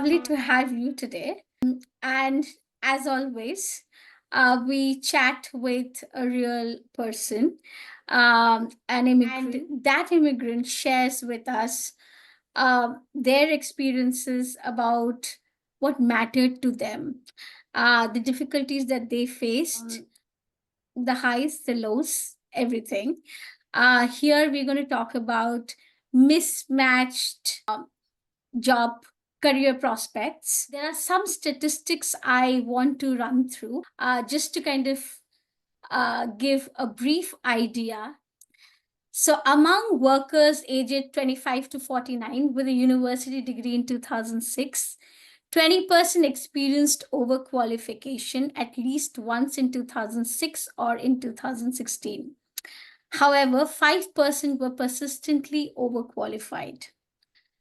lovely to have you today. And as always, we chat with a real person, an immigrant. And that immigrant shares with us their experiences about what mattered to them, the difficulties that they faced, the highs, the lows, everything. Here, we're going to talk about mismatched job career prospects. There are some statistics I want to run through just to kind of give a brief idea. So, among workers aged 25 to 49 with a university degree in 2006, 20% experienced overqualification at least once in 2006 or in 2016. However, 5% were persistently overqualified.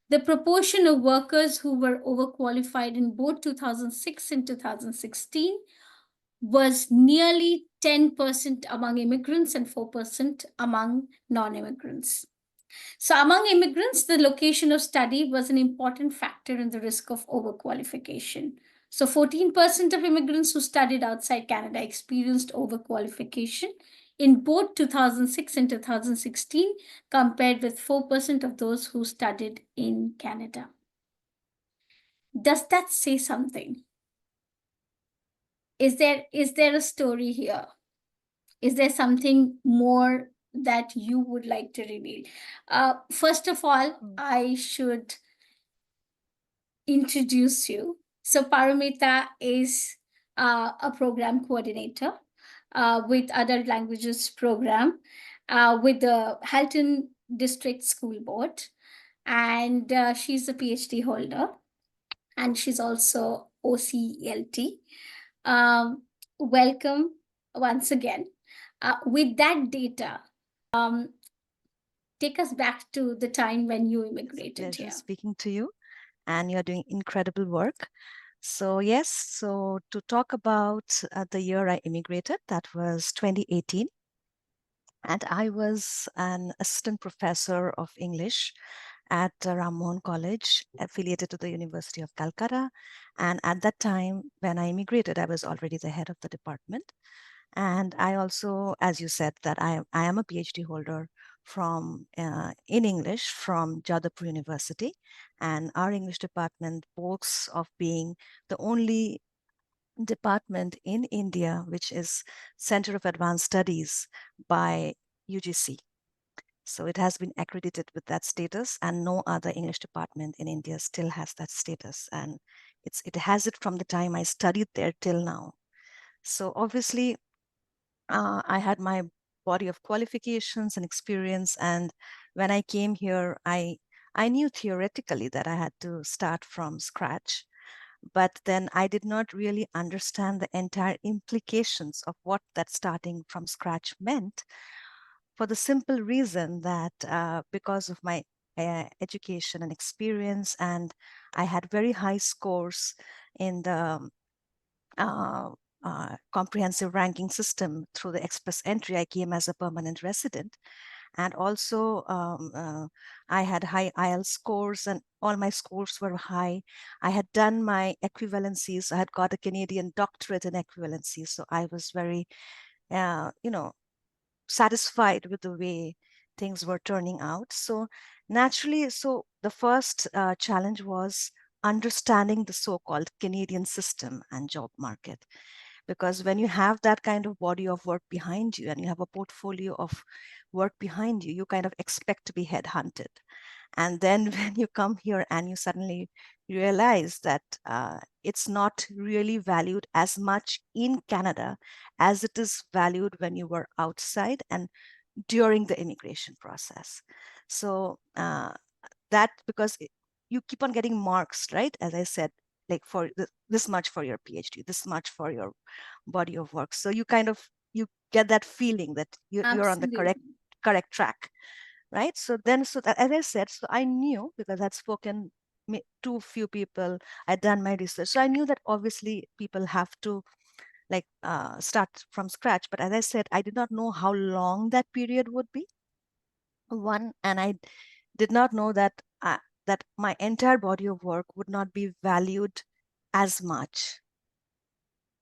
The proportion of workers who were overqualified in both 2006 and 2016 was nearly 10% among immigrants and 4% among non-immigrants. So among immigrants, the location of study was an important factor in the risk of overqualification. So 14% of immigrants who studied outside Canada experienced overqualification in both 2006 and 2016, compared with 4% of those who studied in Canada. Does that say something? Is there a story here? Is there something more that you would like to reveal? First of all, I should introduce you. So Paramita is a program coordinator with Adult Languages program with the Halton District School Board. And she's a PhD holder. And she's also OCLT. Welcome once again. With that data, take us back to the time when you immigrated here. Speaking to you, and you're doing incredible work. So yes, so to talk about the year I immigrated, that was 2018. And I was an assistant professor of English at Ram Mohan College, affiliated to the University of Calcutta. And at that time, when I immigrated, I was already the head of the department. And I also, as you said, that I am a PhD holder from in English from Jadavpur University. And our English department boasts of being the only department in India, which is Center of Advanced Studies by UGC. So it has been accredited with that status, and no other English department in India still has that status. And it has it from the time I studied there till now. So obviously, I had my body of qualifications and experience. And when I came here, I knew theoretically that I had to start from scratch. But then I did not really understand the entire implications of what that starting from scratch meant, for the simple reason that because of my education and experience, and I had very high scores in the comprehensive ranking system through the express entry. I came as a permanent resident. And also, I had high IELTS scores, and all my scores were high. I had done my equivalencies. I had got a Canadian doctorate in equivalency. So I was very, satisfied with the way things were turning out. So naturally, so the first challenge was understanding the so-called Canadian system and job market. Because when you have that kind of body of work behind you and you have a portfolio of work behind you, you kind of expect to be headhunted. And then when you come here and you suddenly realize that it's not really valued as much in Canada as it is valued when you were outside and during the immigration process. So that, because you keep on getting marks, right? As I said, like for this much for your PhD, this much for your body of work. So you kind of, you get that feeling that you're on the correct track, right? So then, so that, as I said, so I knew, because I'd spoken to a few people, I'd done my research. So I knew that obviously people have to like start from scratch. But as I said, I did not know how long that period would be. One, and I did not know that that my entire body of work would not be valued as much.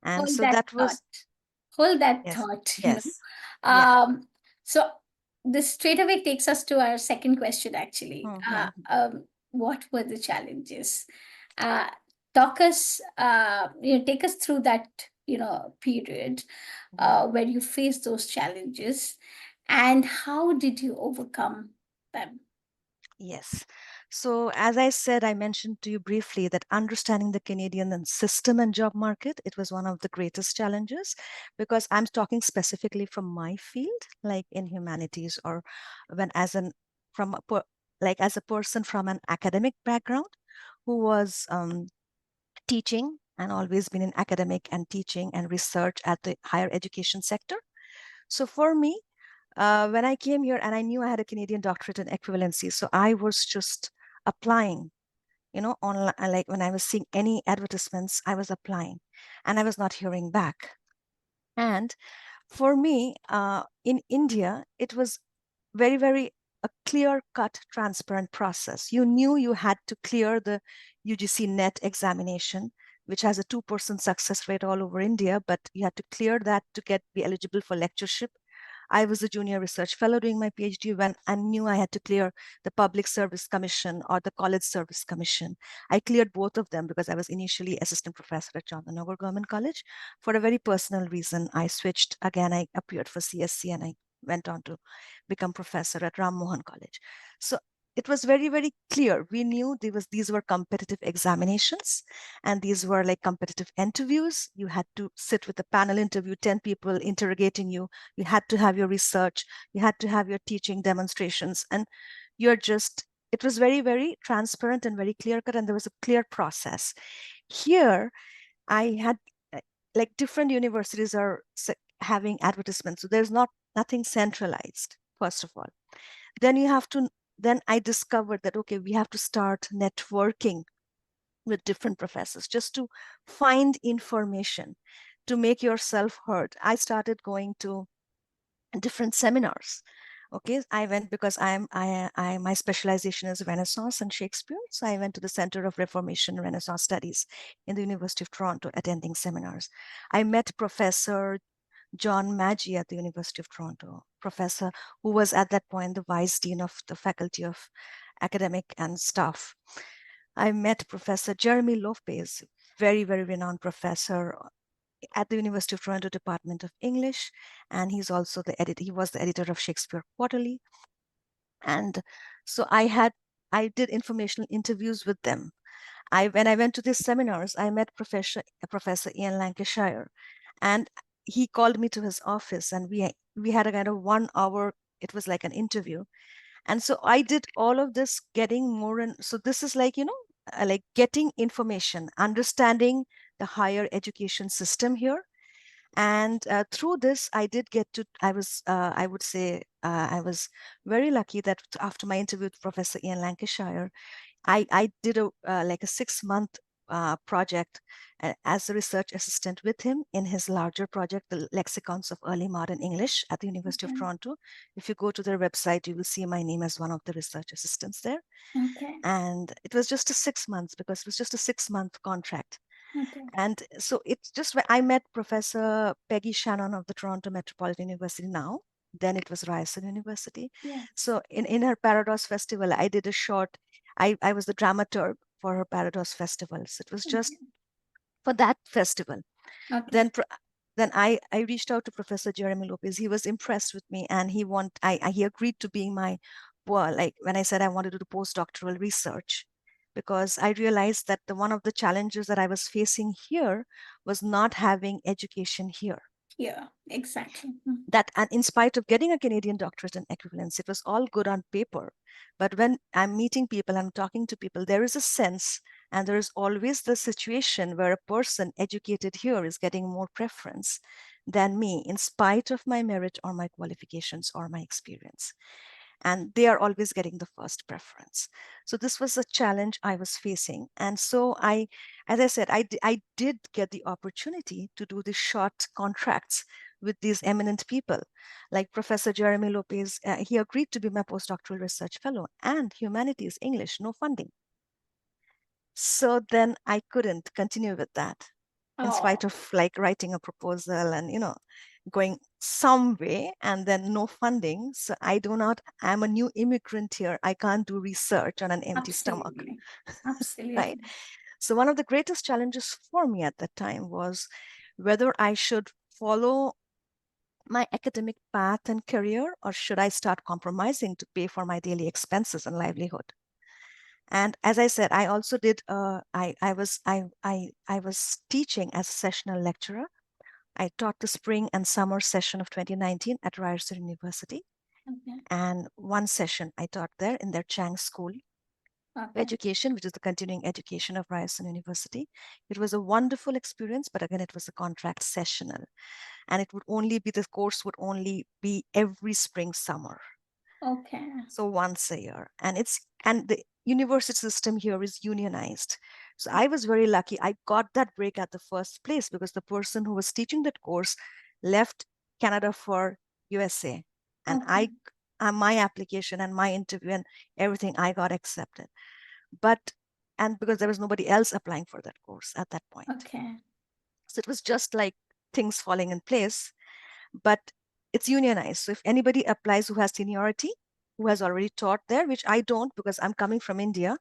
And Hold so that that thought. was, Hold that yes, thought, yes, yeah. So this straight away takes us to our second question, actually. Mhm. What were the challenges? Uh, talk us, take us through that, period Mhm. where you faced those challenges, and how did you overcome them? Yes. So, as I said, I mentioned to you briefly that understanding the Canadian system and job market, it was one of the greatest challenges because I'm talking specifically from my field, like in humanities, or when as an from a like as a person from an academic background who was teaching and always been in academic and teaching and research at the higher education sector. So for me, when I came here and I knew I had a Canadian doctorate in equivalency, so I was just applying, online. Like when I was seeing any advertisements, I was applying, and I was not hearing back. And for me, in India, it was very a clear cut, transparent process. You knew you had to clear the UGC NET examination, which has a 2% success rate all over India, but you had to clear that to be eligible for lectureship. I was a junior research fellow doing my PhD when I knew I had to clear the Public Service Commission or the College Service Commission. I cleared both of them because I was initially assistant professor at Chandanagar Government College. For a very personal reason, I switched again. I appeared for CSC and I went on to become professor at Ram Mohan College. So it was very clear. We knew these were competitive examinations and these were like competitive interviews. You had to sit with a panel interview, 10 people interrogating you. You had to have your research, you had to have your teaching demonstrations, and you're just, it was very transparent and very clear cut, and there was a clear process. Here, I had like different universities are having advertisements, so there's nothing centralized, first of all. Then you have to, then I discovered that, okay, we have to start networking with different professors just to find information to make yourself heard. I started going to different seminars. Okay, I went because my specialization is Renaissance and Shakespeare. So I went to the Center of Reformation and Renaissance Studies in the University of Toronto attending seminars. I met Professor John Maggi at the University of Toronto, professor who was at that point the vice dean of the Faculty of Academic and Staff. I met Professor Jeremy Lopez, very renowned professor at the University of Toronto Department of English, and he's also the editor. He was the editor of Shakespeare Quarterly, and so I did informational interviews with them. When I went to these seminars, I met Professor Ian Lancashire, and he called me to his office, and we had a kind of 1 hour. It was like an interview, and so I did all of this, getting more. And so this is like, like getting information, understanding the higher education system here. And through this, I did get to, I would say, I was very lucky that after my interview with Professor Ian Lancashire, I did like a 6 month project as a research assistant with him in his larger project, the Lexicons of Early Modern English at the University of Okay. Toronto. If you go to their website, you will see my name as one of the research assistants there. Okay. And it was just a 6 months because it was just a 6 month contract. Okay. And so it's just when I met Professor Peggy Shannon of the Toronto Metropolitan University now. Then it was Ryerson University. Yes. So in her Parados Festival, I did a short, I was the dramaturg for her Parados Festival. So it was just Okay. for that festival. Okay. Then then I reached out to Professor Jeremy Lopez. He was impressed with me and he agreed to being my, well, like when I said I wanted to do postdoctoral research, because I realized that one of the challenges that I was facing here was not having education here. Yeah, exactly. Mm. That, and in spite of getting a Canadian doctorate in equivalence, it was all good on paper. But when I'm meeting people, I'm talking to people, there is a sense, and there is always the situation where a person educated here is getting more preference than me, in spite of my merit or my qualifications or my experience. And they are always getting the first preference. So this was a challenge I was facing. And so as I said, I did get the opportunity to do the short contracts with these eminent people, like Professor Jeremy Lopez. He agreed to be my postdoctoral research fellow, and humanities, English, no funding. So then I couldn't continue with that, in spite Oh, of like writing a proposal and, going some way, and then no funding. So I'm a new immigrant here. I can't do research on an empty stomach, absolutely. right? Absolutely. So one of the greatest challenges for me at that time was whether I should follow my academic path and career, or should I start compromising to pay for my daily expenses and livelihood? And as I said, I also did. I was teaching as a sessional lecturer. I taught the spring and summer session of 2019 at Ryerson University, Okay. and one session I taught there in their Chang School of Okay. Education, which is the continuing education of Ryerson University. It was a wonderful experience, but again, it was a contract sessional, and the course would only be every spring summer, Okay. so once a year. And the university system here is unionized. So I was very lucky. I got that break at the first place because the person who was teaching that course left Canada for USA, and Okay. my application and my interview and everything, I got accepted. But and because there was nobody else applying for that course at that point, Okay. so it was just like things falling in place. But it's unionized. So if anybody applies who has seniority, who has already taught there, which I don't because I'm coming from India,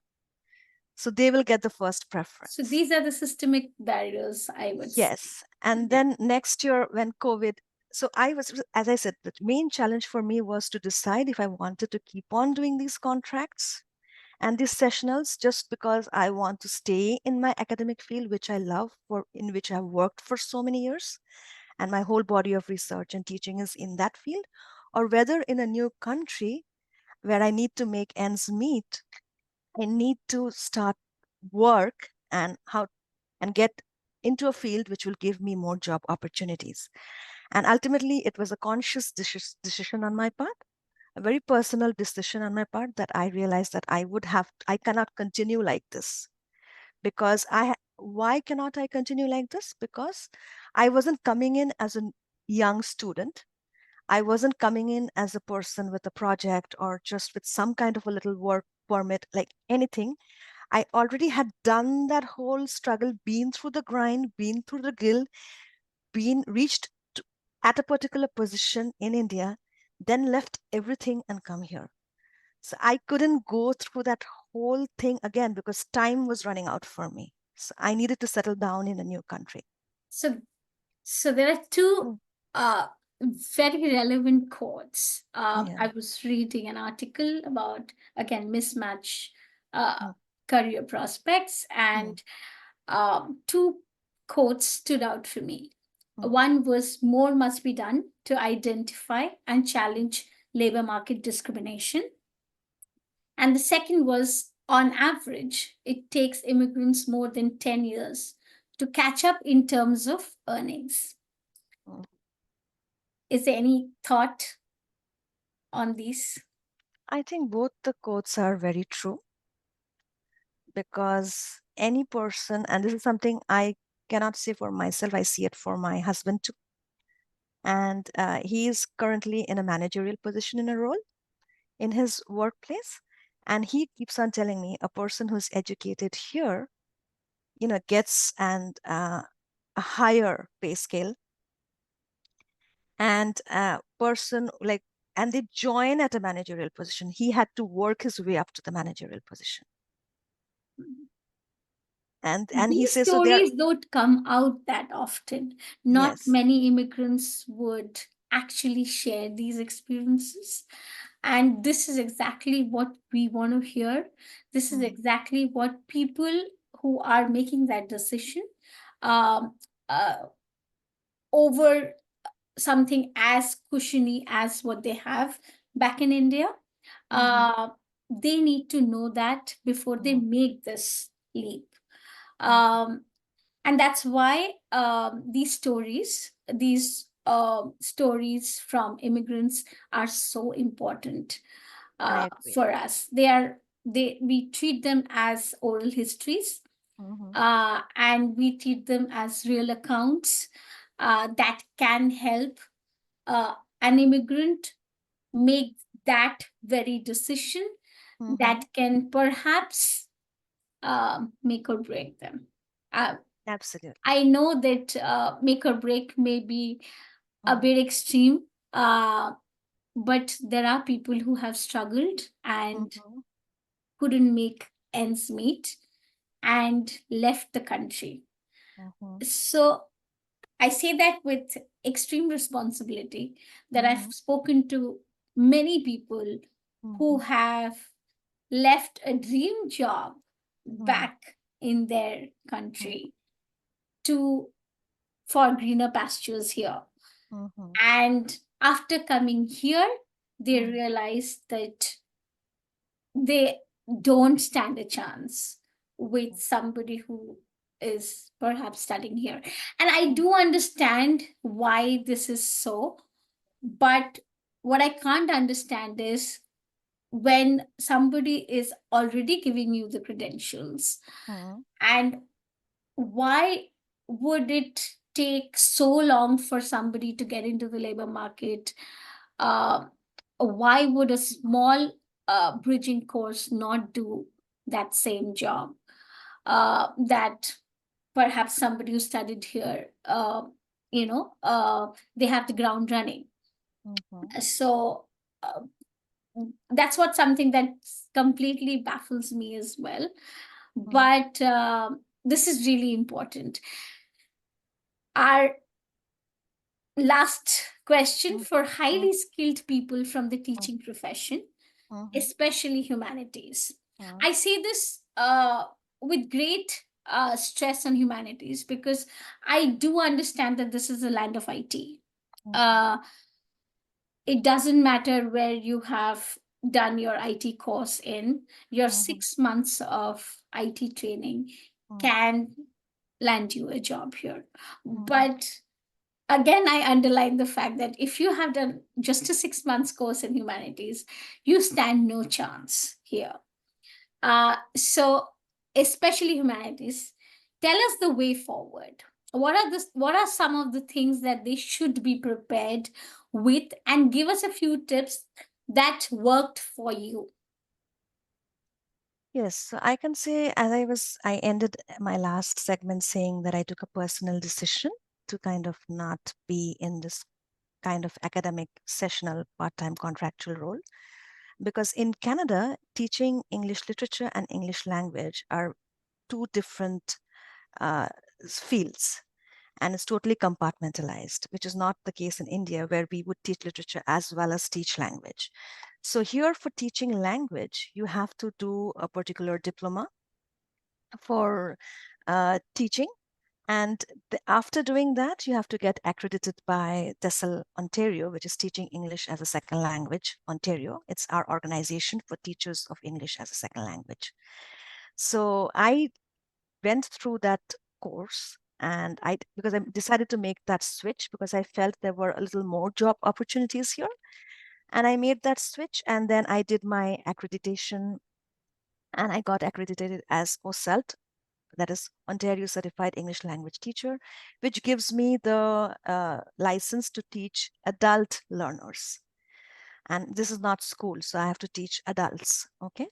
so they will get the first So preference. these are the systemic barriers, I would say. Yes. And Yeah. then next year when COVID, so as I said, the main challenge for me was to decide if I wanted to keep on doing these contracts and these sessionals just because I want to stay in my academic field, which I love, in which I've worked for so many years, and my whole body of research and teaching is in that field, or whether in a new country where I need to make ends meet, I need to start work and get into a field which will give me more job opportunities. And ultimately, it was a conscious decision on my part, a very personal decision on my part, that I realized that I cannot continue like this because why cannot I continue like this? Because I wasn't coming in as a young student. I wasn't coming in as a person with a project or just with some kind of a little work permit, like anything. I already had done that whole struggle, been through the grind, been through the guild, been reached at a particular position in India, then left everything and come here. So I couldn't go through that whole thing again because time was running out for me. So I needed to settle down in a new country. So so there are two Mm. uh very relevant quotes. Yeah. I was reading an article about, again, mismatch Mm, career prospects, mm, and two quotes stood out for me. mm, One was, more must be done to identify and challenge labor market discrimination. And the second was, on average, it takes immigrants more than 10 years to catch up in terms of earnings. mm. Is there any thought on these? I think both the quotes are very true because any person, and this is something I cannot say for myself, I see it for my husband too. And he is currently in a managerial position in a role in his workplace. And he keeps on telling me a person who's educated here, gets a higher pay scale, and person like and they join at a managerial position. He had to work his way up to the managerial position. And he These says so there. stories don't come out that often. Not Yes. many immigrants would actually share these experiences. And this is exactly what we want to hear. This is Mm, exactly what people who are making that decision, um, uh, over something as cushiony as what they have back in India, mhm, uh, they need to know that before they mhm, make this leap. mhm. Um, and that's why these stories from immigrants are so important I agree. for us. We treat them as oral histories, Mhm, and we treat them as real accounts that can help an immigrant make that very decision Mm-hmm. that can perhaps make or break them. Uh, Absolutely. I know that make or break may be a Mm-hmm. bit extreme, but there are people who have struggled and Mm-hmm. couldn't make ends meet and left the country. Mm-hmm. So I say that with extreme responsibility that I've Mm-hmm. spoken to many people who Mm-hmm. have left a dream job Mm-hmm. back in their country to for greener pastures here. Mm-hmm. And after coming here, they Mm-hmm. realize that they don't stand a chance with somebody who is perhaps studying here. And I do understand why this is so, but what I can't understand is when somebody is already giving you the credentials, Mm-hmm. and why would it take so long for somebody to get into the labor market? uh, why would a small bridging course not do that same job that perhaps somebody who studied here, they have the ground running? Mm-hmm. So uh, that's what something that completely baffles me as well. But this is really important. Our last question: for Mm-hmm. highly skilled people from the teaching profession, Mm-hmm. especially humanities. Mm-hmm. I say this with great stress on humanities because I do understand that this is a land of IT. Uh, it doesn't matter where you have done your IT course in, your Mm-hmm. 6 months of IT training can land you a job here. Mm-hmm. But again, I underline the fact that if you have done just a 6 months course in humanities, you stand no chance here. So, especially humanities, tell us the way forward. What are some of the things that they should be prepared with, and give us a few tips that worked for you. Yes, so I can say, I ended my last segment saying that I took a personal decision to kind of not be in this kind of academic sessional part-time contractual role. Because in Canada, teaching English literature and English language are two different uh, fields, and it's totally compartmentalized, which is not the case in India, where we would teach literature as well as teach language. So here, for teaching language, you have to do a particular diploma for teaching. And after doing that, you have to get accredited by TESOL Ontario, which is Teaching English as a Second Language Ontario. It's our organization for teachers of English as a second language. So I went through that course, and because I decided to make that switch because I felt there were a little more job opportunities here. And I made that switch, and then I did my accreditation, and I got accredited as OCELT, that is Ontario Certified English Language Teacher, which gives me the license to teach adult learners. And this is not school, so I have to teach adults. Okay.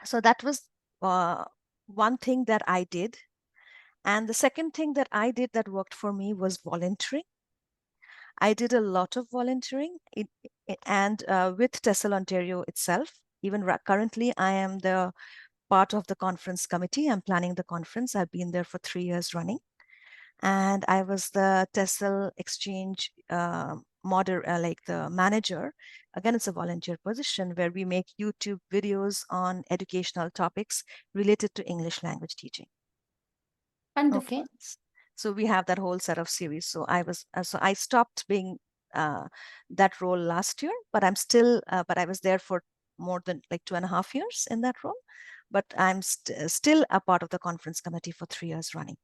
So that was uh, one thing that I did. And the second thing that I did that worked for me was volunteering. I did a lot of volunteering and with TESOL Ontario itself. Even currently, I am the part of the conference committee. I'm planning the conference. I've been there for 3 years running. And I was the TESOL exchange like the manager. Again, it's a volunteer position where we make YouTube videos on educational topics related to English language teaching. Okay. Wonderful. So we have that whole set of series. So I stopped being uh, that role last year, but but I was there for more than like 2.5 years in that role. But I'm still a part of the conference committee for 3 years running.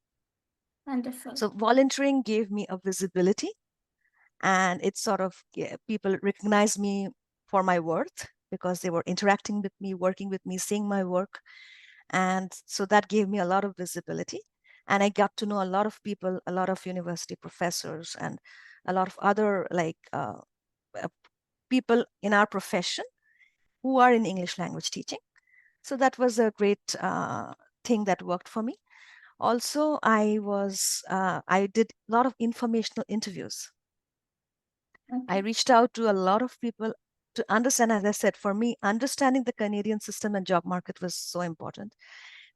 Wonderful. So volunteering gave me a visibility, and it sort of, people recognized me for my worth because they were interacting with me, working with me, seeing my work. And so that gave me a lot of visibility. And I got to know a lot of people, a lot of university professors, and a lot of other uh, people in our profession who are in English language teaching. So that was a great thing that worked for me. Also, I did a lot of informational interviews. I Okay. reached out to a lot of people to understand. As I said, for me, understanding the Canadian system and job market was so important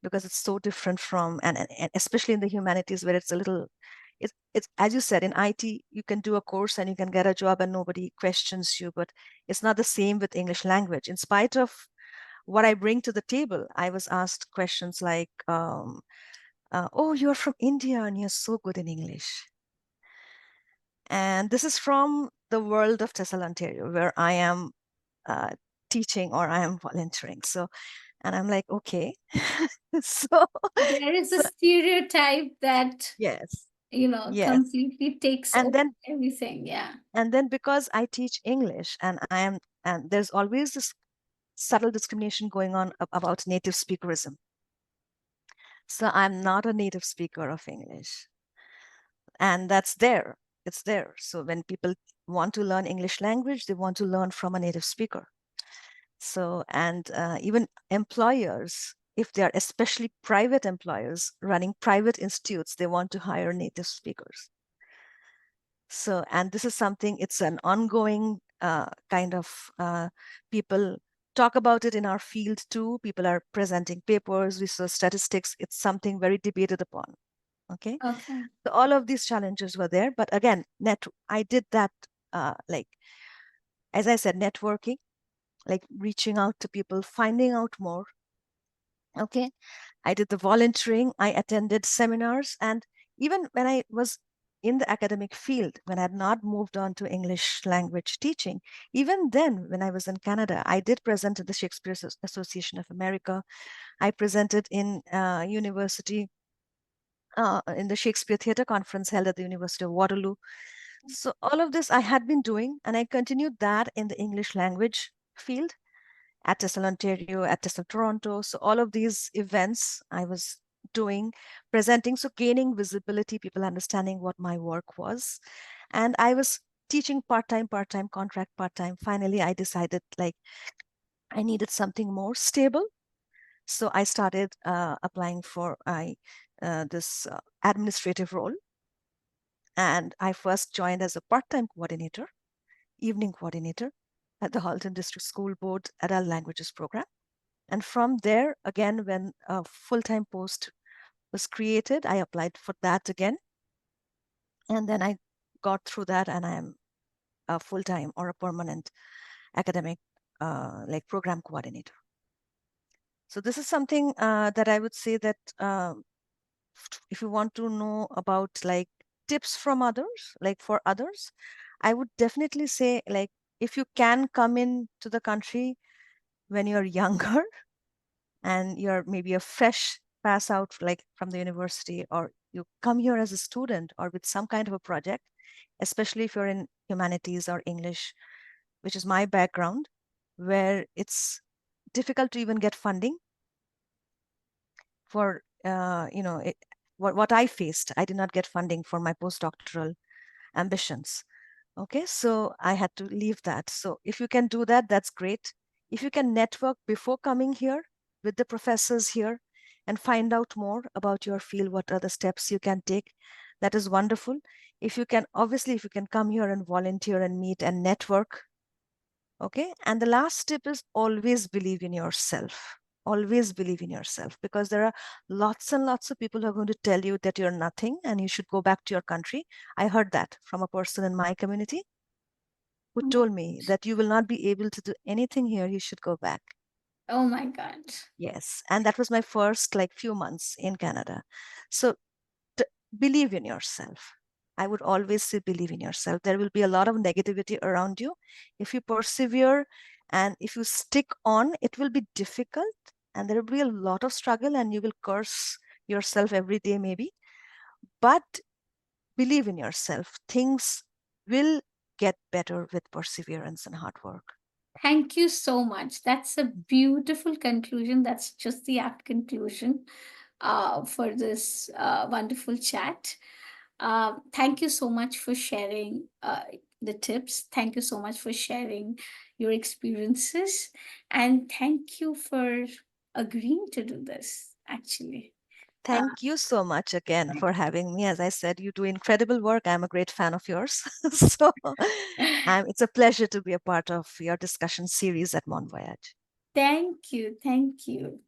because it's so different from, and especially in the humanities where it's a little, it's as you said, in IT, you can do a course and you can get a job and nobody questions you, but it's not the same with English language. In spite of what I bring to the table, I was asked questions like, oh, you're from India and you're so good in English. And this is from the world of Tessel, Ontario, where I am uh, teaching or I am volunteering. So, and I'm like, okay. so, There is a so stereotype that, yes, yes. completely takes And over then, everything. Yeah. because I teach English and there's always this subtle discrimination going on about native speakerism. So I'm not a native speaker of English. And that's there. It's there. So when people want to learn English language, they want to learn from a native speaker. So, and even employers, if they are especially private employers running private institutes, they want to hire native speakers. So, and this is something, it's an ongoing kind of people talk about it in our field too. People are presenting papers, research statistics. It's something very debated upon. Okay. Okay. So all of these challenges were there. But again, I did that, as I said, networking, like reaching out to people, finding out more. Okay. I did the volunteering, I attended seminars. And even when I was in the academic field, when I had not moved on to English language teaching, even then, when I was in Canada, I did present at the Shakespeare Association of America. I presented in university, in the Shakespeare Theatre Conference held at the University of Waterloo. So all of this I had been doing, and I continued that in the English language field at TESOL Ontario, at TESOL Toronto. So all of these events I was doing, presenting, so gaining visibility, people understanding what my work was. And I was teaching part-time, contract part-time. Finally, I decided like I needed something more stable. So I started applying for this administrative role. And I first joined as a part-time coordinator, evening coordinator at the Halton District School Board Adult Languages Program. And from there, again, when a full-time post was created, I applied for that again. And then I got through that, and I am a full-time or a permanent academic like program coordinator. So this is something that I would say that if you want to know about like tips from others, like for others, I would definitely say like if you can come in to the country when you're younger and you're maybe a fresh pass out like from the university, or you come here as a student or with some kind of a project, especially if you're in humanities or English, which is my background, where it's difficult to even get funding for what I faced. I did not get funding for my postdoctoral ambitions. Okay, so I had to leave that. So if you can do that, that's great. If you can network before coming here with the professors here and find out more about your field, what are the steps you can take, that is wonderful. If you can, obviously, if you can come here and volunteer and meet and network. Okay, and the last tip is always believe in yourself. Always believe in yourself, because there are lots and lots of people who are going to tell you that you're nothing and you should go back to your country. I heard that from a person in my community who Oh my, told me that you will not be able to do anything here. You should go back. oh my God. Yes. And that was my first like few months in Canada. So t- believe in yourself. I would always say believe in yourself. There will be a lot of negativity around you. If you persevere and if you stick on, it will be difficult and there will be a lot of struggle and you will curse yourself every day, maybe. But believe in yourself. Things will get better with perseverance and hard work. Thank you so much. That's a beautiful conclusion. That's just the apt conclusion for this wonderful chat. Thank you so much for sharing the tips. Thank you so much for sharing your experiences. And thank you for agreeing to do this, actually. Thank you so much again for having me. As I said, you do incredible work. I'm a great fan of yours. So it's a pleasure to be a part of your discussion series at Mon Voyage. Thank you. Thank you.